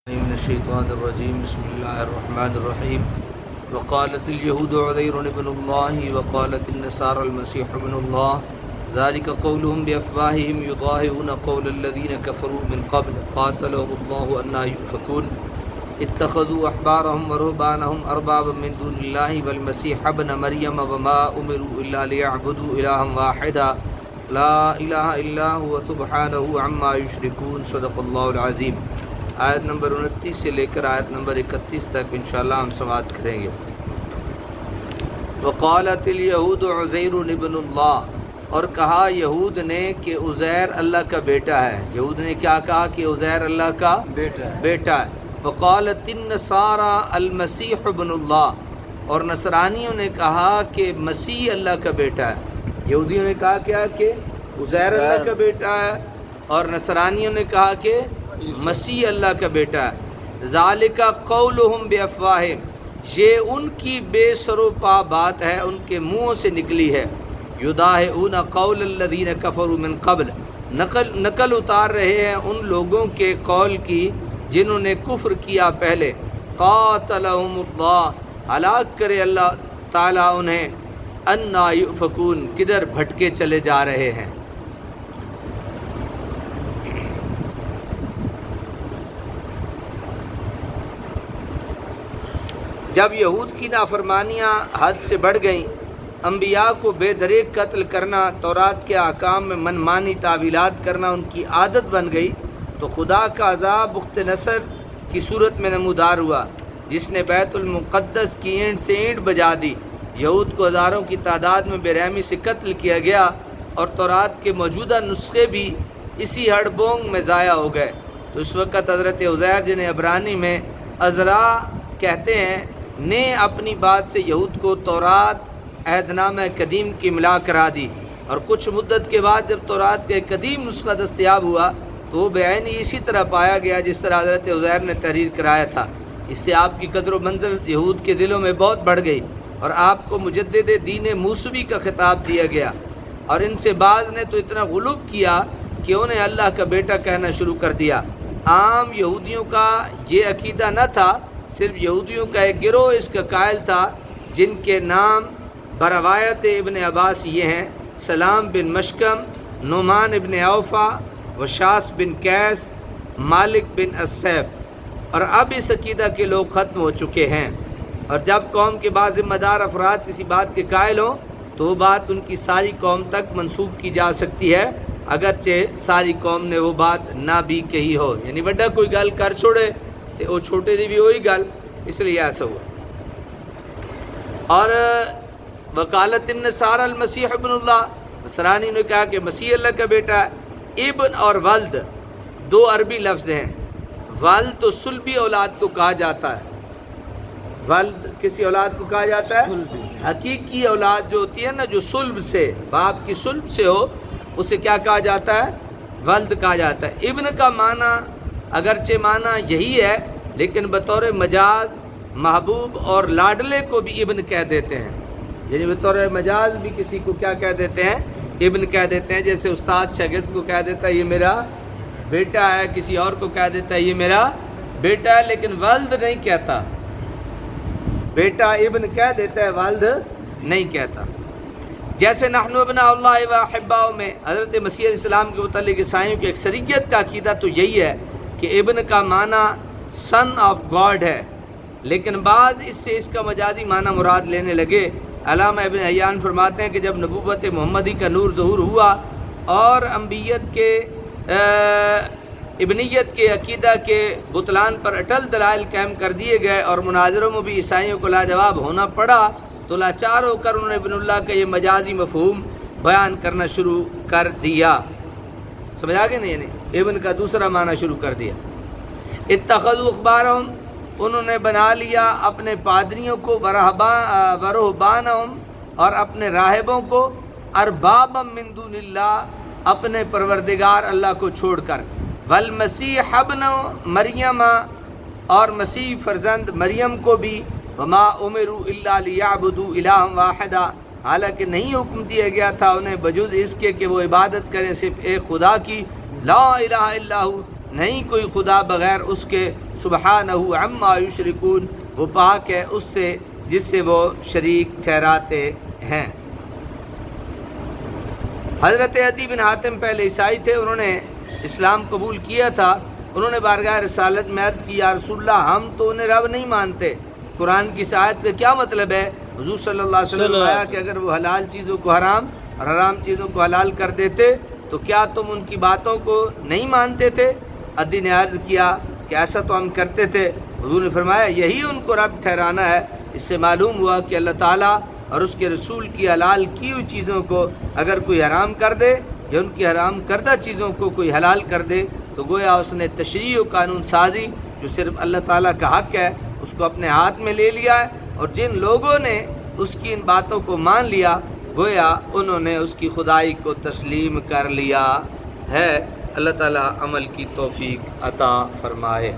من الشيطان الرجيم بسم الله الرحمن الرحيم وقالت اليهود عزير ابن الله وقالت النصارى المسيح ابن الله ذلك قولهم بأفواههم يضاهئون قول الذين كفروا من قبل قاتلهم الله أنى يؤفكون اتخذوا أحبارهم ورهبانهم أربابا من دون الله والمسيح ابن مريم وما أمروا إلا ليعبدوا إلها واحدا لا إله إلا هو سبحانه عما يشركون صدق الله العظيم۔ آیت نمبر 29 سے لے کر آیت نمبر 31 تک انشاءاللہ ہم سماعت کریں گے۔ وقالت الیہود عزیر ابن اللہ، اور کہا یہود نے کہ عزیر اللہ کا بیٹا ہے۔ یہود نے کیا کہا کہ عزیر اللہ کا بیٹا ہے۔ وقالت النصارى المسیح ابن اللہ، اور نصرانیوں نے کہا کہ مسیح اللہ کا بیٹا ہے۔ یہودیوں نے کہا کیا کہ عزیر اللہ کا بیٹا ہے، اور نصرانیوں نے کہا کہ مسیح اللہ کا بیٹا ہے۔ ذالک قولہم بافواہہم، یہ ان کی بے سر و پا بات ہے، ان کے منہوں سے نکلی ہے۔ یضاہئون قول الذین کفروا من قبل، نقل اتار رہے ہیں ان لوگوں کے قول کی جنہوں نے کفر کیا پہلے۔ قاتلہم اللہ، ہلاک کرے اللہ تعالیٰ انہیں۔ انا یؤفکون، کدھر بھٹکے چلے جا رہے ہیں۔ جب یہود کی نافرمانیاں حد سے بڑھ گئیں، انبیاء کو بے دریغ قتل کرنا، تورات کے احکام میں منمانی تعویلات کرنا ان کی عادت بن گئی، تو خدا کا عذاب بخت نصر کی صورت میں نمودار ہوا، جس نے بیت المقدس کی اینٹ سے اینٹ بجا دی۔ یہود کو ہزاروں کی تعداد میں بے رحمی سے قتل کیا گیا، اور تورات کے موجودہ نسخے بھی اسی ہڑ بونگ میں ضائع ہو گئے۔ تو اس وقت حضرت عزیر، جنہیں عبرانی میں عزرا کہتے ہیں، نے اپنی بات سے یہود کو تورات عہد نامہ قدیم کی ملا کرا دی، اور کچھ مدت کے بعد جب تورات کا ایک قدیم نسخہ دستیاب ہوا تو وہ بعینی اسی طرح پایا گیا جس طرح حضرت عزیر نے تحریر کرایا تھا۔ اس سے آپ کی قدر و منزل یہود کے دلوں میں بہت بڑھ گئی، اور آپ کو مجدد دین موسوی کا خطاب دیا گیا، اور ان سے بعض نے تو اتنا غلو کیا کہ انہیں اللہ کا بیٹا کہنا شروع کر دیا۔ عام یہودیوں کا یہ عقیدہ نہ تھا، صرف یہودیوں کا ایک گروہ اس کا قائل تھا، جن کے نام بروایت ابن عباس یہ ہیں: سلام بن مشکم، نعمان ابن عوفہ، وشاس بن قیس، مالک بن السیف۔ اور اب اس عقیدہ کے لوگ ختم ہو چکے ہیں، اور جب قوم کے بعض ذمہ دار افراد کسی بات کے قائل ہوں تو وہ بات ان کی ساری قوم تک منسوب کی جا سکتی ہے، اگرچہ ساری قوم نے وہ بات نہ بھی کہی ہو۔ یعنی بڑا کوئی گل کر چھوڑے تو وہ چھوٹے دی بھی وہی گل، اس لیے ایسا ہوا۔ اور وکالت النصارى المسیح ابن اللہ، نصرانی نے کہا کہ مسیح اللہ کا بیٹا ہے۔ ابن اور ولد دو عربی لفظ ہیں۔ ولد تو صلبی اولاد کو کہا جاتا ہے، ولد کسی اولاد کو کہا جاتا ہے، حقیقی اولاد جو ہوتی ہے نا، جو صلب سے، باپ کی صلب سے ہو، اسے کیا کہا جاتا ہے؟ ولد کہا جاتا ہے۔ ابن کا معنی اگرچہ معنی یہی ہے، لیکن بطور مجاز محبوب اور لاڈلے کو بھی ابن کہہ دیتے ہیں۔ یعنی بطور مجاز بھی کسی کو کیا کہہ دیتے ہیں؟ ابن کہہ دیتے ہیں۔ جیسے استاد شاگرد کو کہہ دیتا ہے یہ میرا بیٹا ہے، کسی اور کو کہہ دیتا ہے یہ میرا بیٹا ہے، لیکن ولد نہیں کہتا۔ بیٹا ابن کہہ دیتا ہے، ولد نہیں کہتا۔ جیسے نحن ابناء اللہ و احباؤ میں حضرت مسیح علیہ السلام کے متعلق عیسائیوں کی اکثریت کا عقیدہ تو یہی ہے کہ ابن کا معنی سن آف گاڈ ہے، لیکن بعض اس سے اس کا مجازی معنی مراد لینے لگے۔ علامہ ابن حیان فرماتے ہیں کہ جب نبوت محمدی کا نور ظہور ہوا اور ابنیت کے عقیدہ کے بطلان پر اٹل دلائل قائم کر دیے گئے، اور مناظروں میں بھی عیسائیوں کو لاجواب ہونا پڑا، تو لاچار ہو کر انہوں نے ابن اللہ کا یہ مجازی مفہوم بیان کرنا شروع کر دیا۔ سمجھ آگے نہیں؟ یعنی ابن کا دوسرا معنی شروع کر دیا۔ اتخذوا اخبارہم، انہوں نے بنا لیا اپنے پادریوں کو، ورہبانہم، اور اپنے راہبوں کو، اربابا من دون اللہ، اپنے پروردگار اللہ کو چھوڑ کر، والمسیح ابن مریم، اور مسیح فرزند مریم کو بھی، وما امروا الا لیعبدوا الہا واحدا، حالانکہ نہیں حکم دیا گیا تھا انہیں بجز اس کے کہ وہ عبادت کریں صرف ایک خدا کی، لا الہ الا ہو، نہیں کوئی خدا بغیر اس کے سبحانہ عما یشرکون، وہ پاک ہے اس سے جس سے وہ شریک ٹھہراتے ہیں۔ حضرت عدی بن حاتم پہلے عیسائی تھے، انہوں نے اسلام قبول کیا تھا۔ انہوں نے بارگاہ رسالت میں عرض کی، یا رسول اللہ ہم تو انہیں رب نہیں مانتے، قرآن کی اس آیت کا کیا مطلب ہے؟ حضور صلی اللہ علیہ وسلم نے فرمایا کہ اگر وہ حلال چیزوں کو حرام اور حرام چیزوں کو حلال کر دیتے تو کیا تم ان کی باتوں کو نہیں مانتے تھے؟ عدی نے عرض کیا کہ ایسا تو ہم کرتے تھے۔ حضور نے فرمایا یہی ان کو رب ٹھہرانا ہے۔ اس سے معلوم ہوا کہ اللہ تعالیٰ اور اس کے رسول کی حلال کی ہوئی چیزوں کو اگر کوئی حرام کر دے یا ان کی حرام کردہ چیزوں کو کوئی حلال کر دے تو گویا اس نے تشریع و قانون سازی جو صرف اللہ تعالیٰ کا حق ہے اس کو اپنے ہاتھ میں لے لیا ہے، اور جن لوگوں نے اس کی ان باتوں کو مان لیا گویا انہوں نے اس کی خدائی کو تسلیم کر لیا ہے۔ اللہ تعالیٰ عمل کی توفیق عطا فرمائے۔